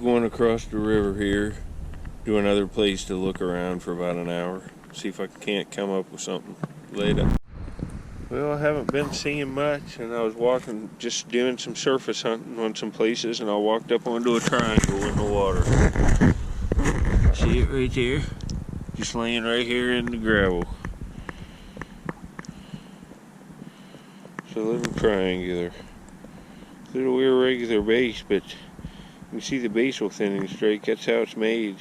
going across the river here to another place to look around for about an hour. See if I can't come up with something later. Well, I haven't been seeing much, and I was walking, just doing some surface hunting on some places, and I walked up onto a triangle in the water. See it right there? Just laying right here in the gravel. It's a little triangular. Little irregular base, but you can see the basal thinning streak. That's how it's made.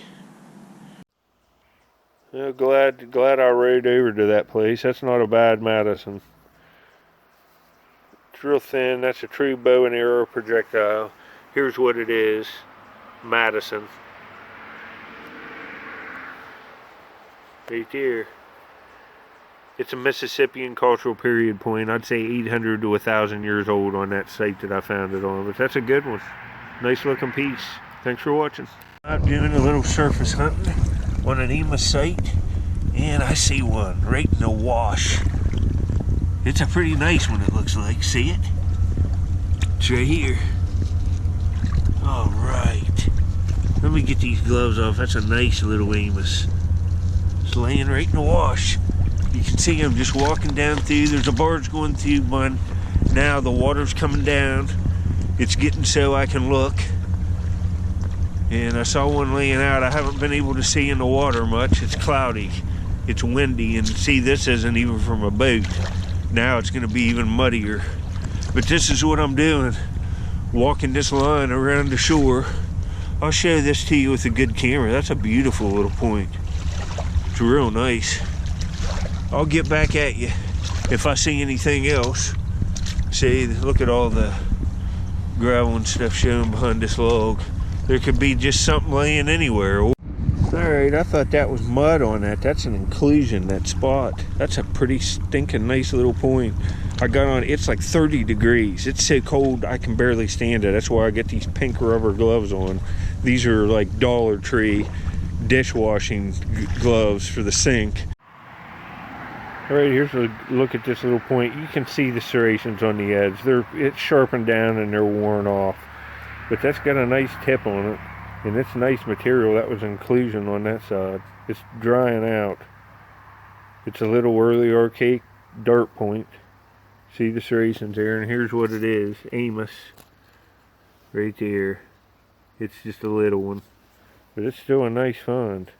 Well, glad I rode over to that place. That's not a bad Madison. It's real thin. That's a true bow and arrow projectile. Here's what it is. Madison. Right there. It's a Mississippian cultural period point. I'd say 800 to 1,000 years old on that site that I found it on. But that's a good one. Nice looking piece. Thanks for watching. I'm doing a little surface hunting on an EMA site, and I see one right in the wash. It's a pretty nice one, it looks like. See it? It's right here. All right. Let me get these gloves off. That's a nice little Amos. It's laying right in the wash. You can see him just walking down through. There's a barge going through one. Now the water's coming down. It's getting so I can look. And I saw one laying out. I haven't been able to see in the water much. It's cloudy. It's windy. And see, this isn't even from a boat. Now it's going to be even muddier. But this is what I'm doing. Walking this line around the shore. I'll show this to you with a good camera. That's a beautiful little point. It's real nice. I'll get back at you if I see anything else. See, look at all the gravel and stuff showing behind this log. There could be just something laying anywhere. Alright, I thought that was mud on that. That's an inclusion, that spot. That's a pretty stinking nice little point. I got on, it's like 30 degrees. It's so cold I can barely stand it. That's why I get these pink rubber gloves on. These are like Dollar Tree dishwashing gloves for the sink. Alright, here's a look at this little point. You can see the serrations on the edge. It's sharpened down and they're worn off. But that's got a nice tip on it. And it's nice material. That was inclusion on that side. It's drying out. It's a little early archaic dart point. See the serrations there, and here's what it is. Amos. Right there. It's just a little one. But it's still a nice find.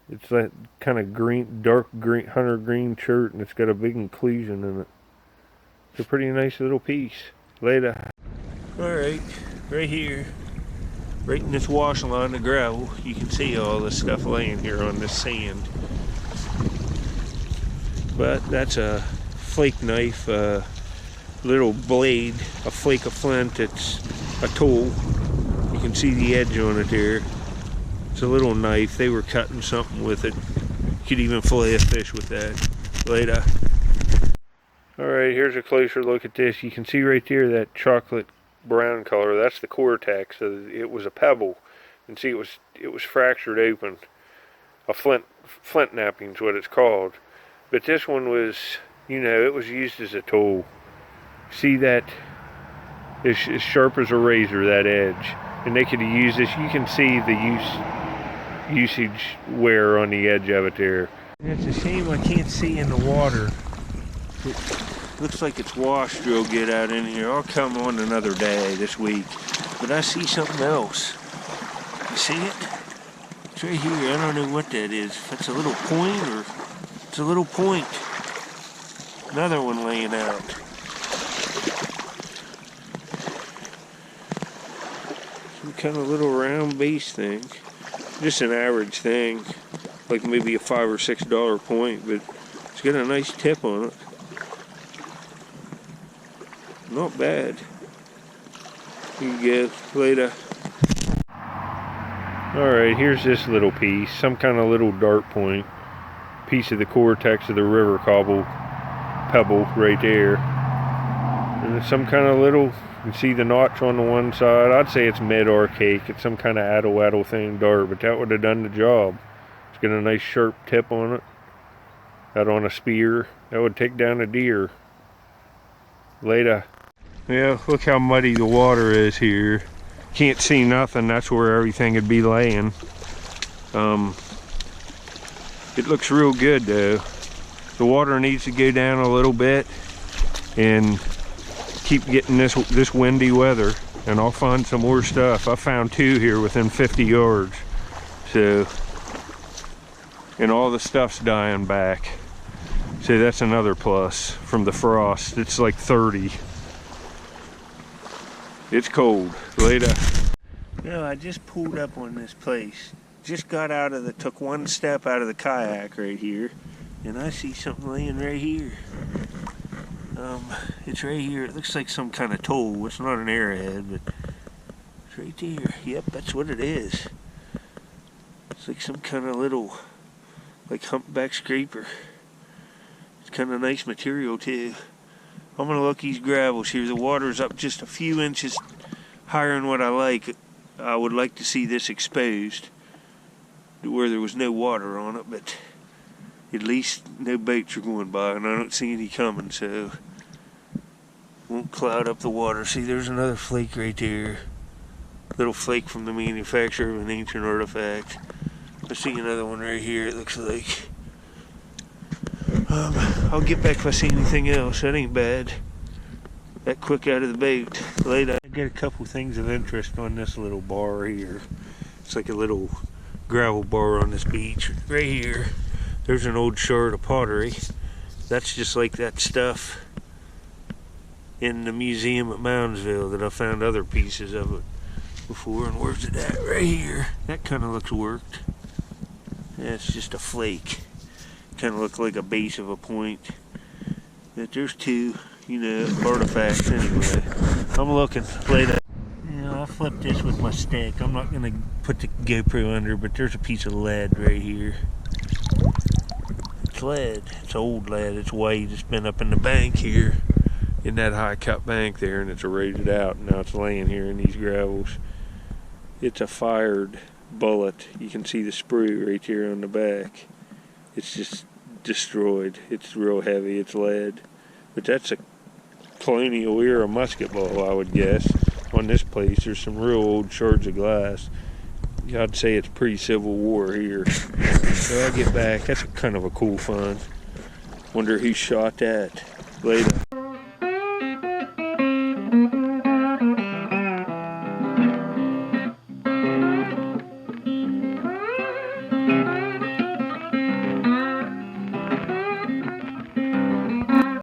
It's that kind of green, dark green, hunter green shirt, and it's got a big inclusion in it. It's a pretty nice little piece. Later. Alright, right here. Right in this wash line of gravel, you can see all this stuff laying here on this sand. But that's a flake knife, a little blade, a flake of flint. It's a tool. You can see the edge on it there. It's a little knife. They were cutting something with it. You could even fillet a fish with that. Later. Alright, here's a closer look at this. You can see right there that chocolate brown color. That's the cortex. So it was a pebble. And see, it was fractured open. A flint napping is what it's called. But this one was, you know, it was used as a tool. See that? It's as sharp as a razor, that edge. And they could have used this. You can see the usage wear on the edge of it there. It's a shame I can't see in the water. It looks like it's washed real good out in here. I'll come on another day this week. But I see something else. You see it? It's right here. I don't know what that is. If it's a little point or it's a little point. Another one laying out. Some kind of little round base thing. Just an average thing. Like maybe a $5 or $6 point, but it's got a nice tip on it. Not bad. You go. Later. Alright, here's this little piece. Some kind of little dart point. Piece of the cortex of the river pebble right there. And it's some kind of little, you can see the notch on the one side. I'd say it's mid-archaic. It's some kind of addle thing dart, but that would have done the job. It's got a nice sharp tip on it. Out on a spear. That would take down a deer. Later. Yeah, look how muddy the water is here. can't see nothing, that's where everything would be laying. It looks real good though. The water needs to go down a little bit and keep getting this windy weather, and I'll find some more stuff. I found 2 here within 50 yards. So, and all the stuff's dying back. So that's another plus from the frost. It's like 30. It's cold. Later. You know, I just pulled up on this place. Just got out of took one step out of the kayak right here, and I see something laying right here. It's right here. It looks like some kind of tool. It's not an arrowhead, but it's right there. Yep, that's what it is. It's like some kind of little, like humpback scraper. It's kind of nice material too. I'm gonna look these gravels here. The water's up just a few inches higher than what I like. I would like to see this exposed to where there was no water on it, but at least no boats are going by, and I don't see any coming, so won't cloud up the water. See, there's another flake right there. Little flake from the manufacturer of an ancient artifact. I see another one right here, it looks like. I'll get back if I see anything else. That ain't bad. That quick out of the boat. Later. I got a couple things of interest on this little bar here. It's like a little gravel bar on this beach. Right here, there's an old shard of pottery. That's just like that stuff in the museum at Moundsville that I found other pieces of it before. And where's it at? Right here. That kind of looks worked. Yeah, it's just a flake. Kind of look like a base of a point. But there's 2, you know, artifacts anyway. I'm looking later. You know, I'll flip this with my stick. I'm not gonna put the GoPro under, but there's a piece of lead right here. It's lead. It's old lead. It's white. It's been up in the bank here, in that high cut bank there, and it's eroded out. And now it's laying here in these gravels. It's a fired bullet. You can see the sprue right here on the back. It's just destroyed. It's real heavy. It's lead. But that's a colonial era musket ball, I would guess. On this place, there's some real old shards of glass. I'd say it's pre-Civil War here. So I'll get back. That's kind of a cool find. Wonder who shot that. Later.